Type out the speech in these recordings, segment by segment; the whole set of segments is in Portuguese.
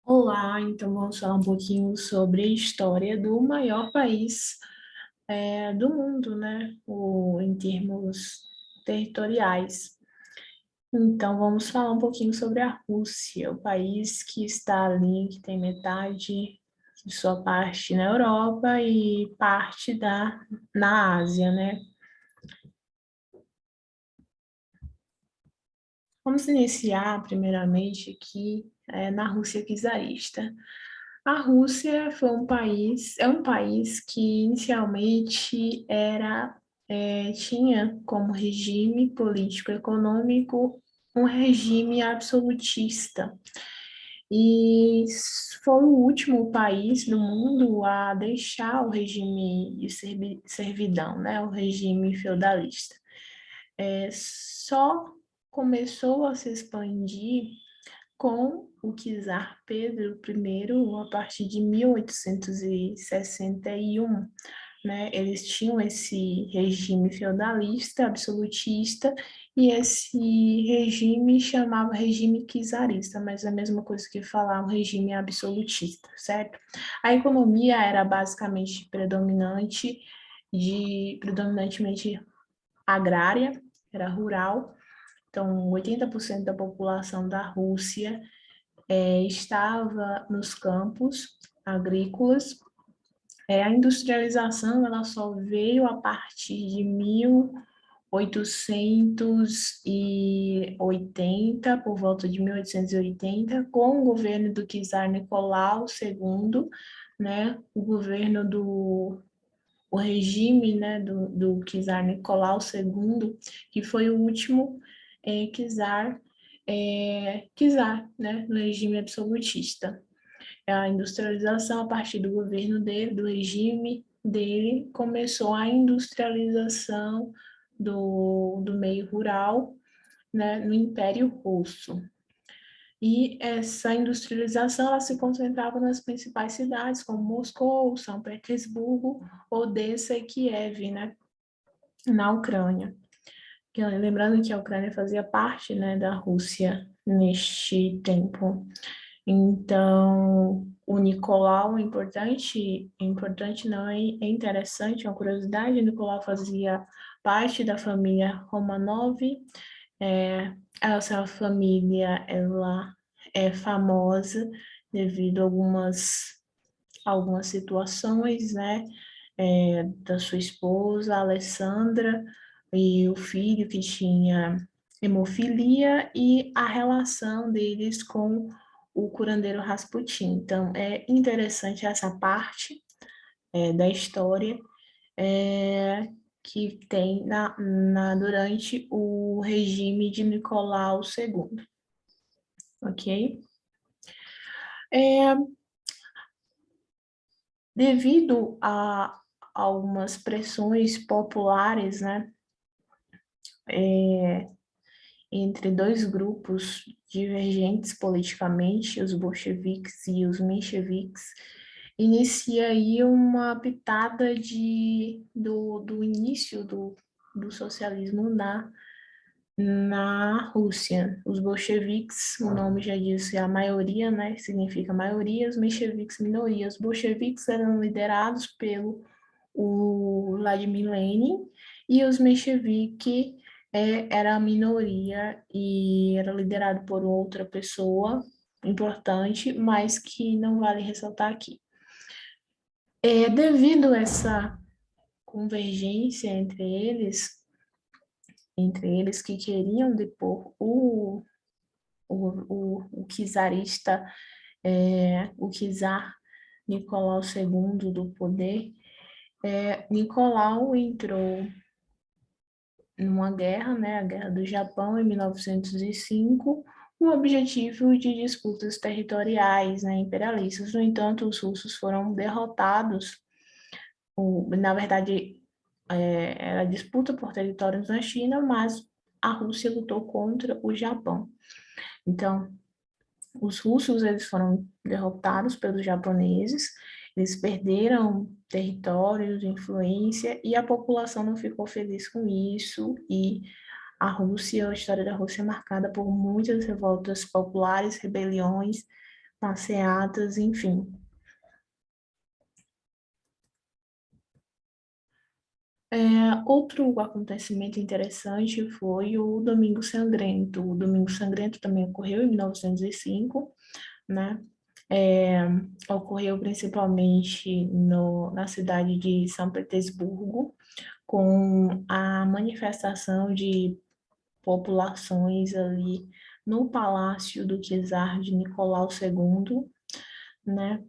Olá, então vamos falar um pouquinho sobre a história do maior país do mundo, né? Em termos territoriais. Então vamos falar um pouquinho sobre a Rússia, o país que está ali, que tem metade de sua parte na Europa e parte na Ásia, né? Vamos iniciar primeiramente aqui na Rússia czarista. A Rússia é um país que inicialmente tinha como regime político-econômico um regime absolutista. E foi o último país do mundo a deixar o regime de servidão, né, o regime feudalista. Só começou a se expandir com o czar Pedro I, a partir de 1861, né? Eles tinham esse regime feudalista, absolutista, e esse regime chamava regime czarista, mas é a mesma coisa que falar um regime absolutista, certo? A economia era basicamente predominantemente agrária, era rural, então 80% da população da Rússia estava nos campos agrícolas. A industrialização ela só veio a partir de 1880, por volta de 1880, com o governo do czar Nicolau II, né, o regime, né, do czar Nicolau II, que foi o último czar, né, no regime absolutista. A industrialização, a partir do governo dele, do regime dele, começou a industrialização do meio rural, né, no Império Russo. E essa industrialização ela se concentrava nas principais cidades, como Moscou, São Petersburgo, Odessa e Kiev, né, na Ucrânia. Lembrando que a Ucrânia fazia parte, né, da Rússia neste tempo. Então, o Nicolau importante não, é interessante, é uma curiosidade, o Nicolau fazia parte da família Romanov, essa família, ela é famosa devido a algumas situações, né, da sua esposa, Alessandra, e o filho que tinha hemofilia e a relação deles com o curandeiro Rasputin. Então, é interessante essa parte da história que tem durante o regime de Nicolau II, ok? É, devido a algumas pressões populares, né, entre dois grupos divergentes politicamente, os bolcheviques e os mencheviques, inicia aí uma pitada do início do socialismo na Rússia. Os bolcheviques, o nome já diz, é a maioria, né? Significa maioria, os mencheviques, minoria. Os bolcheviques eram liderados pelo o Vladimir Lenin e os mencheviques era a minoria e era liderado por outra pessoa importante, mas que não vale ressaltar aqui. Devido a essa convergência entre eles que queriam depor o czarista, o czar Nicolau II do poder, Nicolau entrou numa guerra, né, a Guerra do Japão, em 1905, com o objetivo de disputas territoriais, né, imperialistas. No entanto, os russos foram derrotados. Na verdade, era disputa por territórios na China, mas a Rússia lutou contra o Japão. Então, os russos eles foram derrotados pelos japoneses, eles perderam territórios, influência, e a população não ficou feliz com isso, e a história da Rússia é marcada por muitas revoltas populares, rebeliões, passeatas, enfim. Outro acontecimento interessante foi o Domingo Sangrento. O Domingo Sangrento também ocorreu em 1905, né? É, ocorreu principalmente na cidade de São Petersburgo, com a manifestação de populações ali no palácio do czar de Nicolau II, né?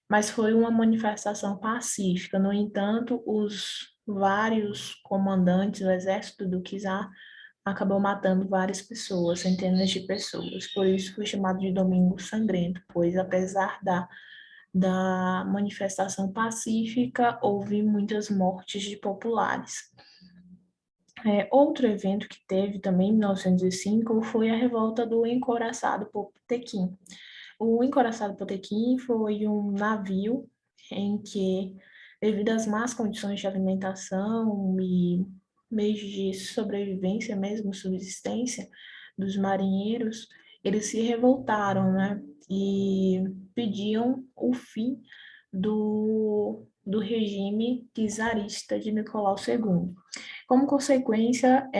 Mas foi uma manifestação pacífica. No entanto, os vários comandantes do exército do czar acabou matando várias pessoas, centenas de pessoas. Por isso foi chamado de Domingo Sangrento, pois apesar da manifestação pacífica, houve muitas mortes de populares. Outro evento que teve também em 1905 foi a revolta do Encoraçado Potemkin. O Encoraçado Potemkin foi um navio em que, devido às más condições de alimentação e meios de sobrevivência mesmo, subsistência dos marinheiros, eles se revoltaram, né? E pediam o fim do regime czarista de Nicolau II. Como consequência,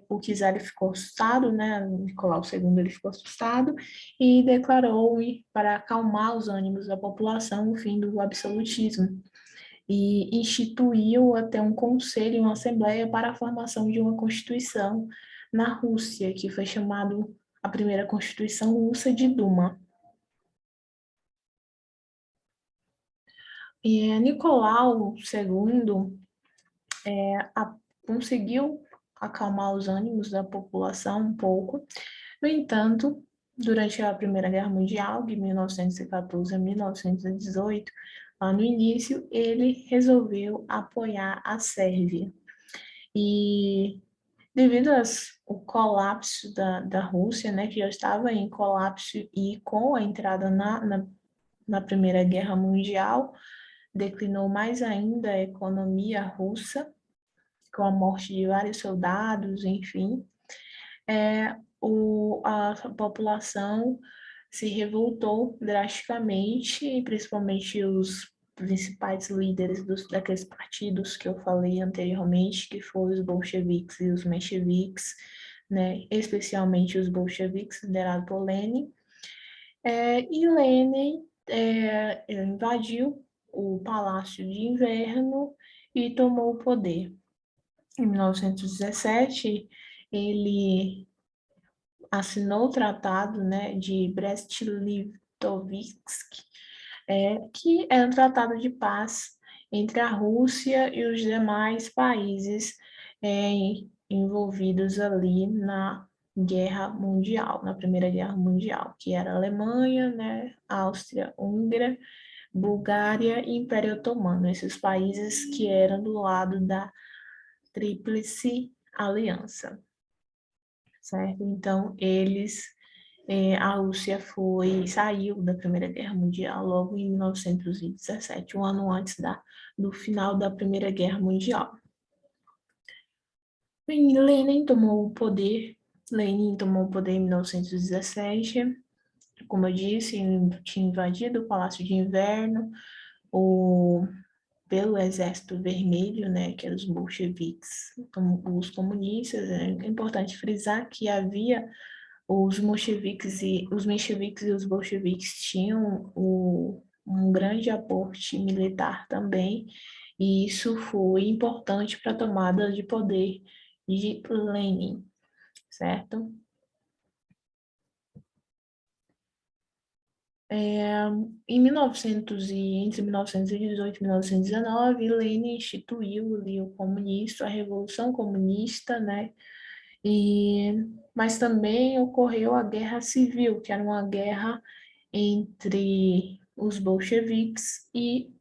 o czar ficou assustado, né? Nicolau II ele ficou assustado e declarou, para acalmar os ânimos da população, o fim do absolutismo e instituiu até um conselho, uma assembleia para a formação de uma constituição na Rússia, que foi chamado a primeira Constituição Russa de Duma. E Nicolau II conseguiu acalmar os ânimos da população um pouco. No entanto, durante a Primeira Guerra Mundial, de 1914 a 1918, lá no início, ele resolveu apoiar a Sérvia. E devido ao colapso da Rússia, né, que já estava em colapso e com a entrada na Primeira Guerra Mundial, declinou mais ainda a economia russa, com a morte de vários soldados, enfim, a população se revoltou drasticamente, principalmente os principais líderes daqueles partidos que eu falei anteriormente, que foram os bolcheviques e os mencheviques, né, especialmente os bolcheviques, liderados por Lenin. E Lenin invadiu o Palácio de Inverno e tomou o poder. Em 1917, ele assinou o Tratado, né, de Brest-Litovsk, que é um tratado de paz entre a Rússia e os demais países é, envolvidos ali na Guerra Mundial, na Primeira Guerra Mundial, que era a Alemanha, né, Áustria-Hungria, Bulgária e Império Otomano, esses países que eram do lado da Tríplice Aliança, certo? Então, a Rússia saiu da Primeira Guerra Mundial logo em 1917, um ano antes do final da Primeira Guerra Mundial. Lenin tomou o poder em 1917, como eu disse, tinha invadido o Palácio de Inverno, pelo Exército Vermelho, né, que eram os bolcheviques, os comunistas. É importante frisar que havia os mencheviques e os bolcheviques tinham um grande aporte militar também, e isso foi importante para a tomada de poder de Lenin, certo? Entre 1918 e 1919, Lenin instituiu ali a Revolução Comunista, né? Mas também ocorreu a Guerra Civil, que era uma guerra entre os bolcheviques e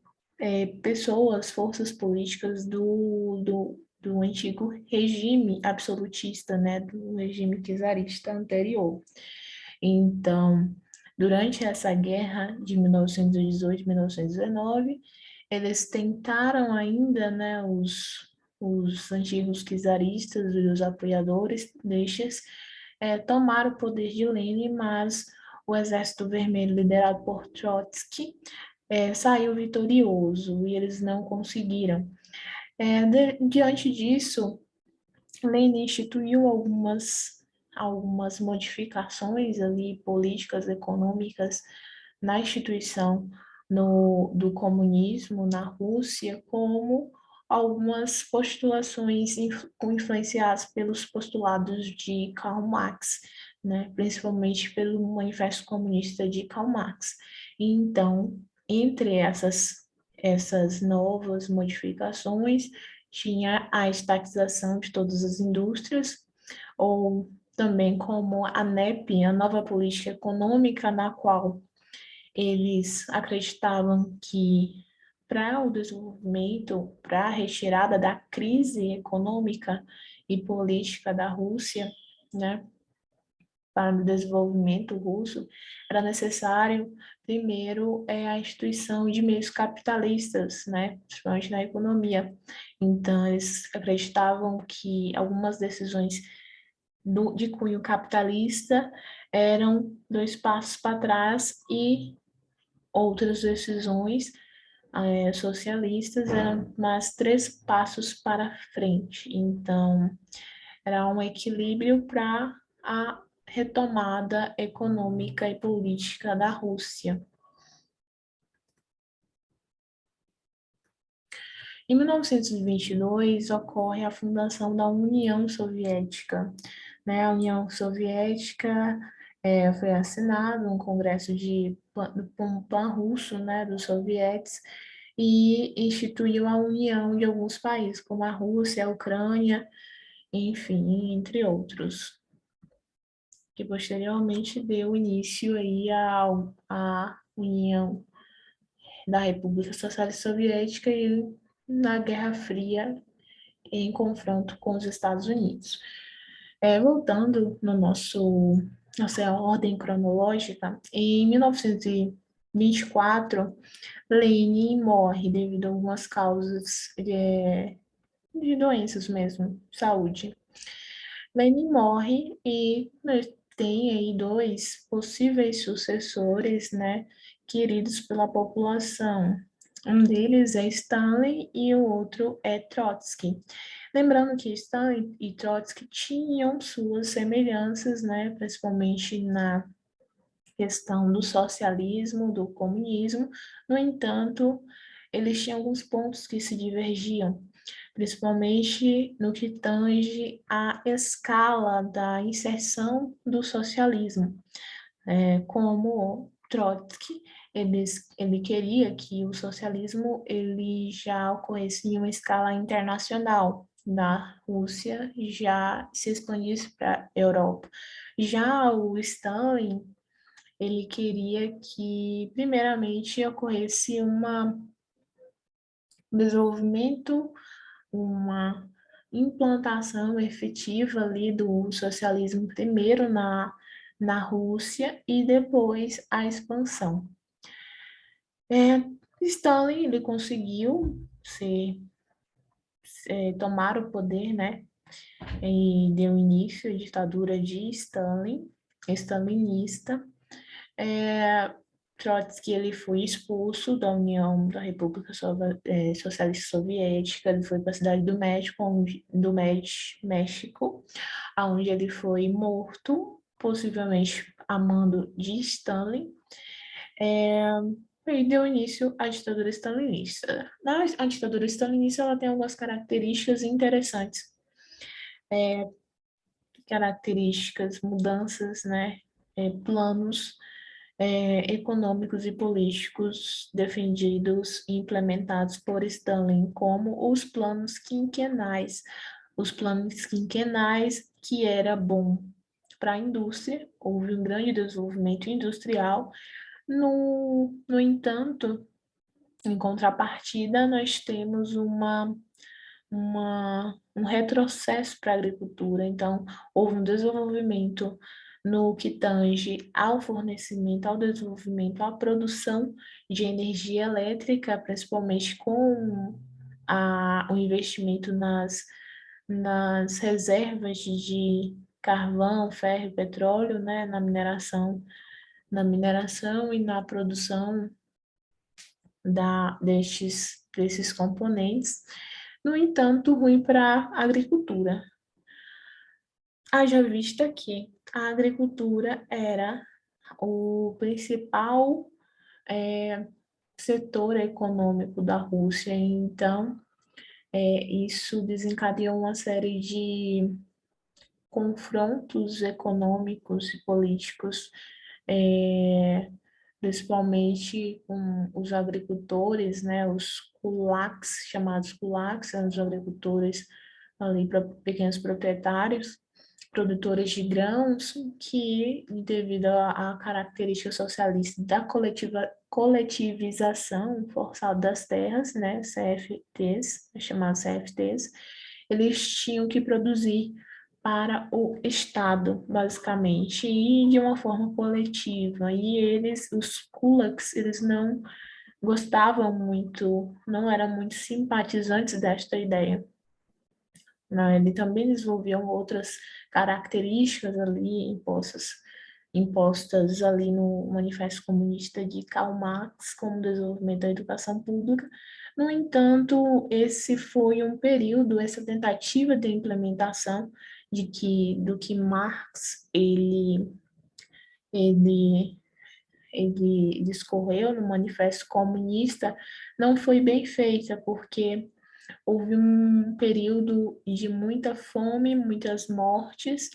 forças políticas do antigo regime absolutista, né? Do regime czarista anterior. Então, durante essa guerra de 1918 e 1919, eles tentaram ainda, né, os antigos czaristas e os apoiadores destes, tomar o poder de Lenin, mas o Exército Vermelho, liderado por Trotsky, saiu vitorioso e eles não conseguiram. Diante disso, Lenin instituiu algumas modificações ali políticas, econômicas na instituição do comunismo na Rússia, como algumas postulações influenciadas pelos postulados de Karl Marx, né, principalmente pelo Manifesto Comunista de Karl Marx. Então, entre essas novas modificações, tinha a estatização de todas as indústrias, ou também como a NEP, a nova política econômica, na qual eles acreditavam que para o desenvolvimento, para a retirada da crise econômica e política da Rússia, né, para o desenvolvimento russo, era necessário, primeiro, a instituição de meios capitalistas, né, principalmente na economia. Então, eles acreditavam que algumas decisões de cunho capitalista eram dois passos para trás e outras decisões socialistas eram mais três passos para frente. Então, era um equilíbrio para a retomada econômica e política da Rússia. Em 1922, ocorre a fundação da União Soviética. A União Soviética foi assinado um congresso do pan-russo, né, dos sovietes, e instituiu a união de alguns países, como a Rússia, a Ucrânia, enfim, entre outros, que posteriormente deu início aí à União da República Socialista Soviética e na Guerra Fria em confronto com os Estados Unidos. Voltando no nossa ordem cronológica, em 1924, Lenin morre devido a algumas causas de doenças mesmo, saúde. Lenin morre e tem aí dois possíveis sucessores, né, queridos pela população. Um deles é Stalin e o outro é Trotsky. Lembrando que Stalin e Trotsky tinham suas semelhanças, né, principalmente na questão do socialismo, do comunismo. No entanto, eles tinham alguns pontos que se divergiam, principalmente no que tange à escala da inserção do socialismo. Como Trotsky, ele queria que o socialismo ele já ocorresse em uma escala internacional, da Rússia já se expandisse para a Europa. Já o Stalin, ele queria que, primeiramente, ocorresse um desenvolvimento, uma implantação efetiva ali do socialismo, primeiro na Rússia e depois a expansão. Stalin, ele conseguiu tomar o poder, né, e deu início à ditadura de Stalin, stalinista. Trotsky ele foi expulso da União da República Socialista Soviética, ele foi para a cidade do México, México, onde ele foi morto, possivelmente a mando de Stalin, e deu início à ditadura stalinista. A ditadura stalinista ela tem algumas características interessantes, mudanças, né, planos econômicos e políticos defendidos e implementados por Stalin, como os planos quinquenais. Os planos quinquenais que era bom para a indústria, houve um grande desenvolvimento industrial. No entanto, em contrapartida, nós temos um retrocesso para a agricultura. Então, houve um desenvolvimento no que tange ao fornecimento, ao desenvolvimento, à produção de energia elétrica, principalmente com o investimento nas reservas de carvão, ferro e petróleo, né, na mineração na mineração e na produção desses componentes. No entanto, ruim para a agricultura. Haja vista que a agricultura era o principal setor econômico da Rússia, então isso desencadeou uma série de confrontos econômicos e políticos, principalmente com os agricultores, né, os kulaks, chamados kulaks, são os agricultores ali para pequenos proprietários, produtores de grãos, que, devido à característica socialista da coletivização forçada das terras, né, CFTs, chamados CFTs, eles tinham que produzir para o Estado, basicamente, e de uma forma coletiva. E eles, os kulaks, eles não gostavam muito, não eram muito simpatizantes desta ideia. Né? Ele também desenvolviam outras características ali impostas ali no Manifesto Comunista de Karl Marx, como o desenvolvimento da educação pública. No entanto, esse foi um período, essa tentativa de implementação do que Marx ele ele discorreu no Manifesto Comunista não foi bem feita, porque houve um período de muita fome, muitas mortes.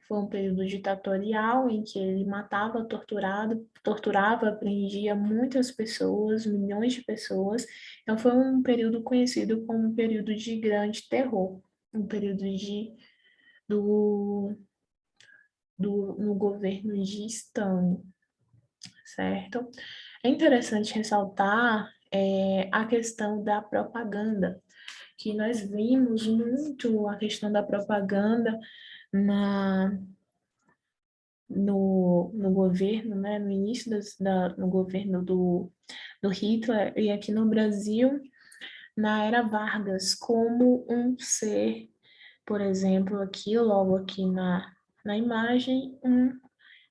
Foi um período ditatorial em que ele matava, torturava, prendia muitas pessoas, milhões de pessoas. Então, foi um período conhecido como um período de grande terror, um período do, no governo de Stalin, certo? É interessante ressaltar a questão da propaganda, que nós vimos muito a questão da propaganda na, no governo, né, no início no governo do Hitler, e aqui no Brasil, na era Vargas, como um ser, por exemplo, aqui, logo aqui na imagem, um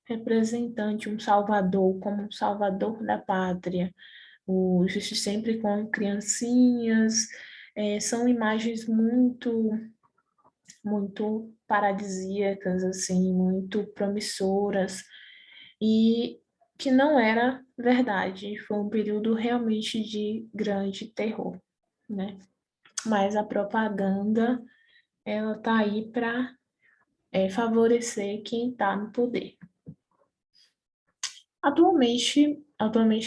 representante, um salvador, como um salvador da pátria, sempre com criancinhas, são imagens muito paradisíacas, assim, muito promissoras, e que não era verdade, foi um período realmente de grande terror, né? Mas a propaganda, ela tá aí para favorecer quem está no poder. Atualmente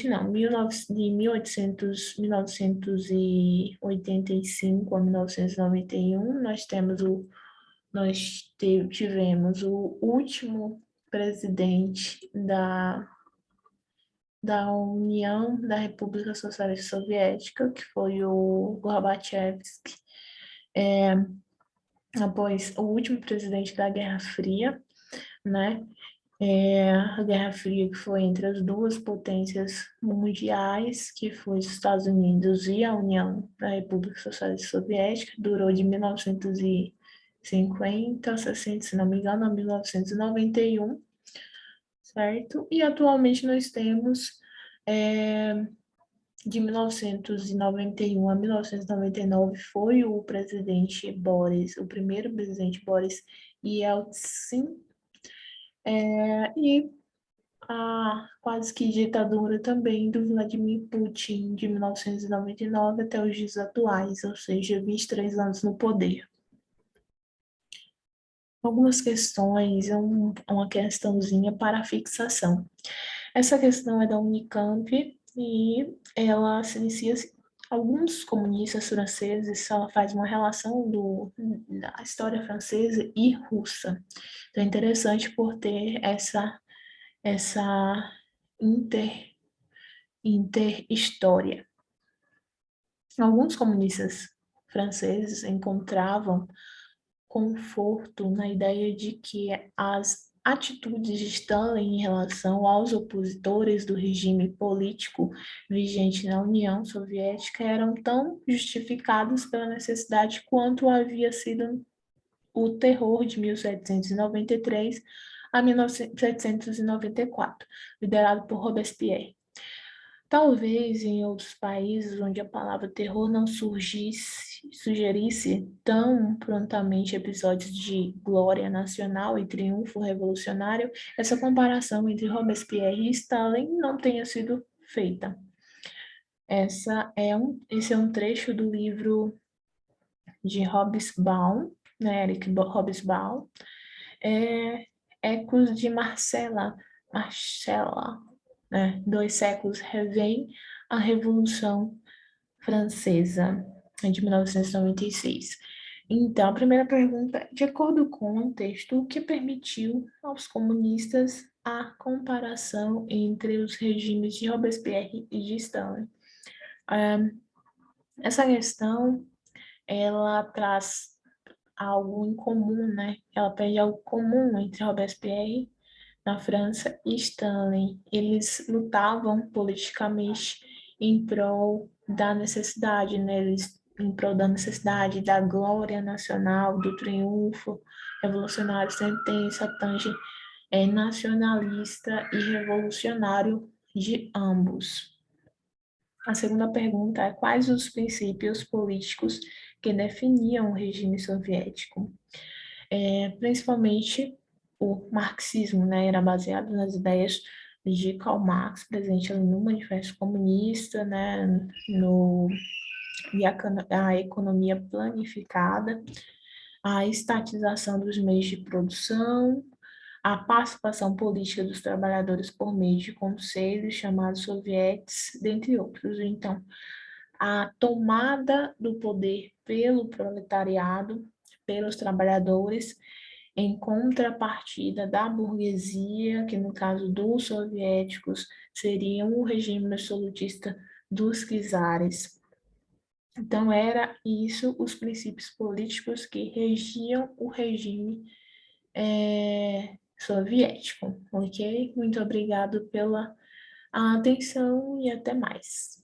não, 1985 a 1991, tivemos o último presidente da União da República Socialista Soviética, que foi o Gorbachev, após o último presidente da Guerra Fria, né? A Guerra Fria que foi entre as duas potências mundiais, que foi os Estados Unidos e a União da República Socialista Soviética, durou de 1950 a 60, se não me engano, a 1991, certo? E atualmente nós temos de 1991 a 1999 foi o primeiro presidente Boris Yeltsin, e a quase que ditadura também do Vladimir Putin, de 1999 até os dias atuais, ou seja, 23 anos no poder. Algumas questões, uma questãozinha para a fixação. Essa questão é da Unicamp e ela se inicia assim. Alguns comunistas franceses faz uma relação da história francesa e russa. Então é interessante por ter essa interhistória. Alguns comunistas franceses encontravam conforto na ideia de que as atitudes de Stalin em relação aos opositores do regime político vigente na União Soviética eram tão justificadas pela necessidade quanto havia sido o terror de 1793 a 1794, liderado por Robespierre. Talvez em outros países onde a palavra terror não sugerisse tão prontamente episódios de glória nacional e triunfo revolucionário, essa comparação entre Robespierre e Stalin não tenha sido feita. Esse é um trecho do livro de Hobsbawm, né, Eric Hobsbawm, Ecos de Marcela, né, 2 séculos revém a Revolução Francesa, de 1996. Então, a primeira pergunta, de acordo com o texto, o que permitiu aos comunistas a comparação entre os regimes de Robespierre e de Stalin? Essa questão, ela traz algo em comum, né? Ela pede algo comum entre Robespierre na França e Stalin. Eles lutavam politicamente em prol da necessidade, né? Em prol da necessidade da glória nacional, do triunfo revolucionário, sempre tem essa tangente nacionalista e revolucionário de ambos. A segunda pergunta é: quais os princípios políticos que definiam o regime soviético? Principalmente o marxismo, né, era baseado nas ideias de Karl Marx, presente no Manifesto Comunista, né, a economia planificada, a estatização dos meios de produção, a participação política dos trabalhadores por meio de conselhos chamados sovietes, dentre outros. Então, a tomada do poder pelo proletariado, pelos trabalhadores, em contrapartida da burguesia, que no caso dos soviéticos seria o regime absolutista dos czares. Então, era isso os princípios políticos que regiam o regime soviético, ok? Muito obrigado pela atenção e até mais.